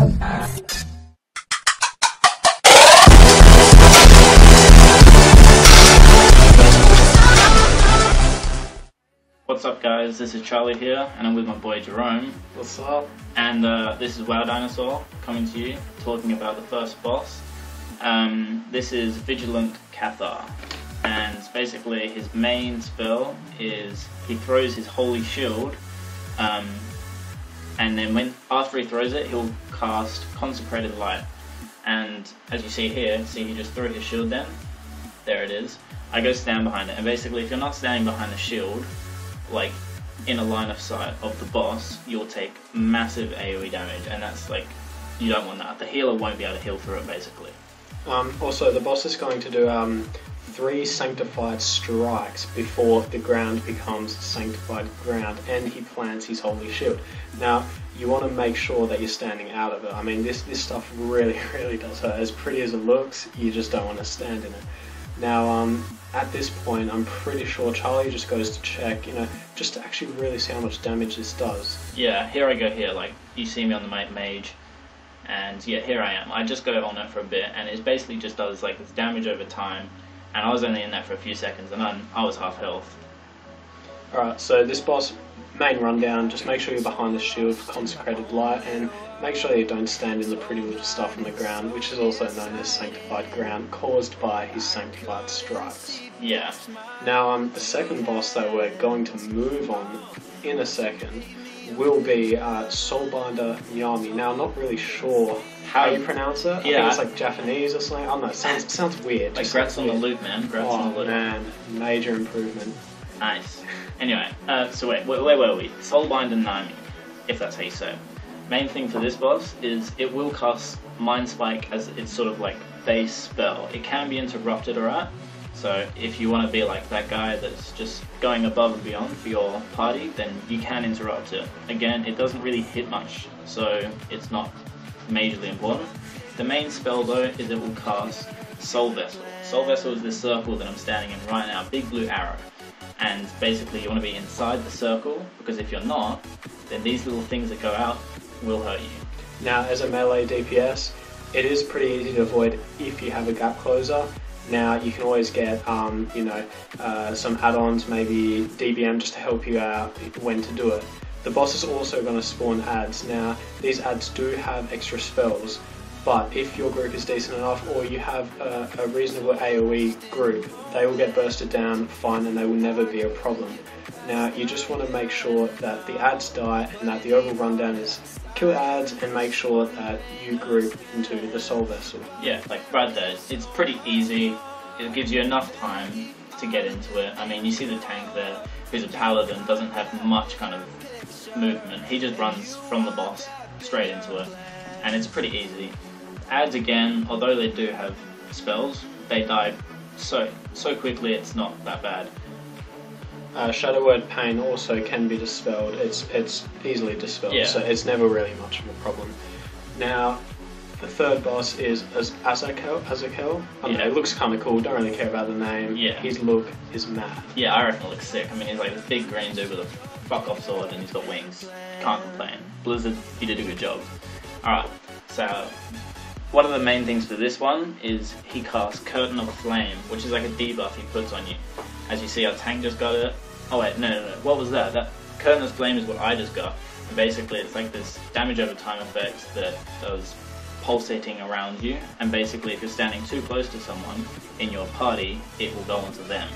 What's up guys, this is Charlie here and I'm with my boy Jerome. What's up? And this is Dinosaur coming to you, talking about the first boss. This is Vigilant Cathar, and basically his main spell is he throws his holy shield, and then after he throws it he'll cast Consecrated Light. And as you see here, he just threw his shield down, there it is. I go stand behind it, and basically if you're not standing behind the shield, like in a line of sight of the boss, you'll take massive AoE damage, and that's like, you don't want that. The healer won't be able to heal through it basically. Also, the boss is going to do 3 sanctified strikes before the ground becomes sanctified ground, and he plants his holy shield. Now, you want to make sure that you're standing out of it. I mean, this stuff really does hurt. As pretty as it looks, you just don't want to stand in it. Now, at this point, I'm pretty sure Charlie just goes to check, just to actually really see how much damage this does. Yeah, here I go here, like, you see me on the mage, and yeah, here I am. I just go on it for a bit, and it basically just does, like, this damage over time, and I was only in there for a few seconds, and I was half health. Alright, so this boss, main rundown, just make sure you're behind the shield for Consecrated Light, and make sure you don't stand in the pretty little stuff on the ground, which is also known as sanctified ground, caused by his sanctified strikes. Yeah. Now, the second boss that we're going to move on in a second will be Soulbinder Nyami. Now, I'm not really sure how you pronounce it. Yeah. I think it's like Japanese or something. I don't know, it sounds weird. Like, grats on the loot, man. Grats on the loot. Man, major improvement. Nice. Anyway, so where were we? Soulbinder Nyami, if that's how you say it. Main thing for this boss is it will cast Mind Spike as its sort of like base spell. It can be interrupted, alright? So if you want to be like that guy that's just going above and beyond for your party, then you can interrupt it. Again, it doesn't really hit much, so it's not majorly important. The main spell though is it will cast Soul Vessel. Soul Vessel is this circle that I'm standing in right now, big blue arrow. And basically you want to be inside the circle, because if you're not, then these little things that go out will hurt you. Now, as a melee DPS, it is pretty easy to avoid if you have a gap closer. Now, you can always get, some add-ons, maybe DBM, just to help you out when to do it. The boss is also going to spawn adds. Now, these adds do have extra spells, but if your group is decent enough, or you have a reasonable AoE group, they will get bursted down fine and they will never be a problem. Now, you just want to make sure that the adds die and that the overall rundown is kill adds and make sure that you group into the Soul Vessel. Yeah, like Brad does. It's pretty easy. It gives you enough time to get into it. I mean, you see the tank there, who's a paladin, doesn't have much kind of movement. He just runs from the boss straight into it, and it's pretty easy. Adds, again, although they do have spells, they die so quickly it's not that bad. Shadow Word Pain also can be dispelled. It's easily dispelled, yeah. So it's never really much of a problem. Now, the third boss is Azakel. I don't know, it looks kind of cool, don't really care about the name. Yeah. His look is mad. Yeah, I reckon it looks sick. I mean, he's like this big green dude with a fuck-off sword and he's got wings. Can't complain. Blizzard, you did a good job. Alright, so one of the main things for this one is he casts Curtain of Flame, which is like a debuff he puts on you. As you see, our tank just got it. Oh wait, no, what was that? That Curtain of Flame is what I just got. And basically it's like this damage over time effect that does pulsating around you, and basically if you're standing too close to someone in your party, it will go onto them.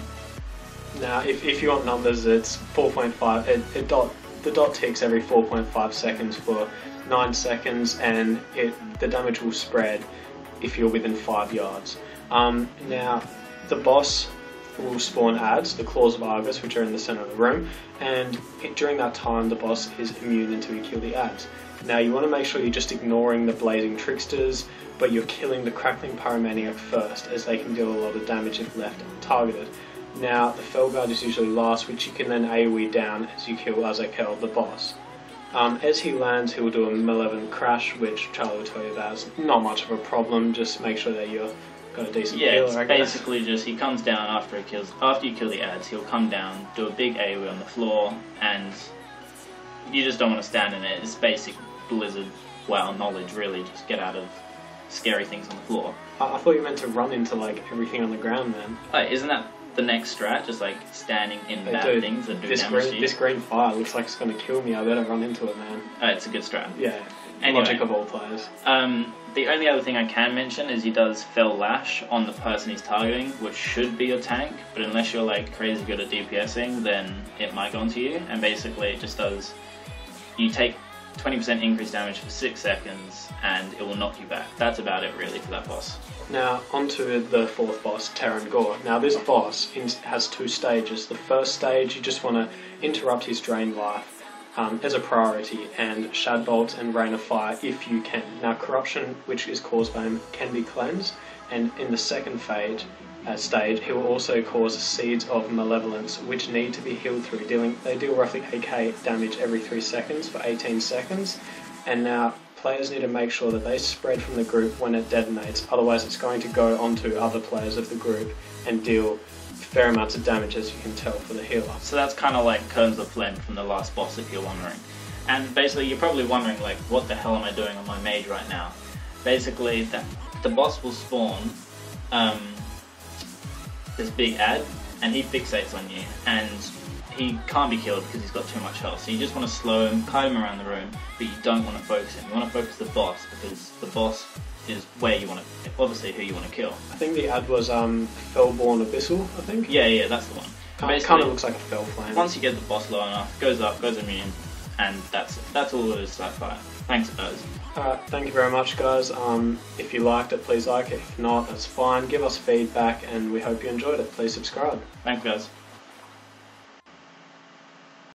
Now, if you want numbers, it's 4.5. The dot ticks every 4.5 seconds for 9 seconds, and the damage will spread if you're within 5 yards. Now, the boss will spawn adds, the Claws of Argus, which are in the center of the room, and during that time the boss is immune until you kill the adds. Now, you want to make sure you're just ignoring the Blazing Tricksters, but you're killing the Crackling Pyromaniac first, as they can deal a lot of damage if left targeted. Now, the Felguard is usually last, which you can then AoE down as you kill Azakel, the boss. As he lands, he will do a Malevolent Crash, which Charlie will tell you about. It's not much of a problem, just make sure that you're got a decent healer, it's basically just he comes down after you kill the adds, he'll come down, do a big AoE on the floor, and you just don't want to stand in it. It's basic Blizzard wow, knowledge really, just get out of scary things on the floor. I thought you meant to run into like everything on the ground, man. Oh, isn't that the next strat? Just like standing in Hey, bad dude, things that do this damage to green, you? this green fire looks like it's going to kill me. I better run into it, man. Oh, it's a good strat. Yeah. Anyway. Logic of all players. The only other thing I can mention is he does Fell Lash on the person he's targeting, which should be your tank, but unless you're like crazy good at DPSing, then it might go onto you, and basically it just does, you take 20% increased damage for 6 seconds, and it will knock you back. That's about it really for that boss. Now, onto the fourth boss, Terran Gore. Now, this boss has 2 stages. The first stage, you just want to interrupt his drain life as a priority, and Shadbolt and Rain of Fire if you can. Now, corruption, which is caused by him, can be cleansed, and in the second stage, he will also cause Seeds of Malevolence, which need to be healed through. They deal roughly 8k damage every 3 seconds for 18 seconds, and now players need to make sure that they spread from the group when it detonates, otherwise it's going to go onto other players of the group and deal fair amounts of damage, as you can tell, for the healer. So that's kind of like Curtains of Flame from the last boss, if you're wondering. And basically, you're probably wondering, like, what the hell am I doing on my mage right now? Basically, the boss will spawn this big ad, and he fixates on you, and he can't be killed because he's got too much health. So you just want to slow him, kite him around the room, but you don't want to focus him. You want to focus the boss, because the boss is where you want to, obviously who you want to kill. I think the ad was Fellborn Abyssal, I think? Yeah, that's the one. Kind of looks like a Fell Flame. Once you get the boss low enough, goes up, goes immune, and that's it. That's all it is to that fight. Thanks, guys. Alright, thank you very much, guys. If you liked it, please like it. If not, that's fine. Give us feedback, and we hope you enjoyed it. Please subscribe. Thanks, guys.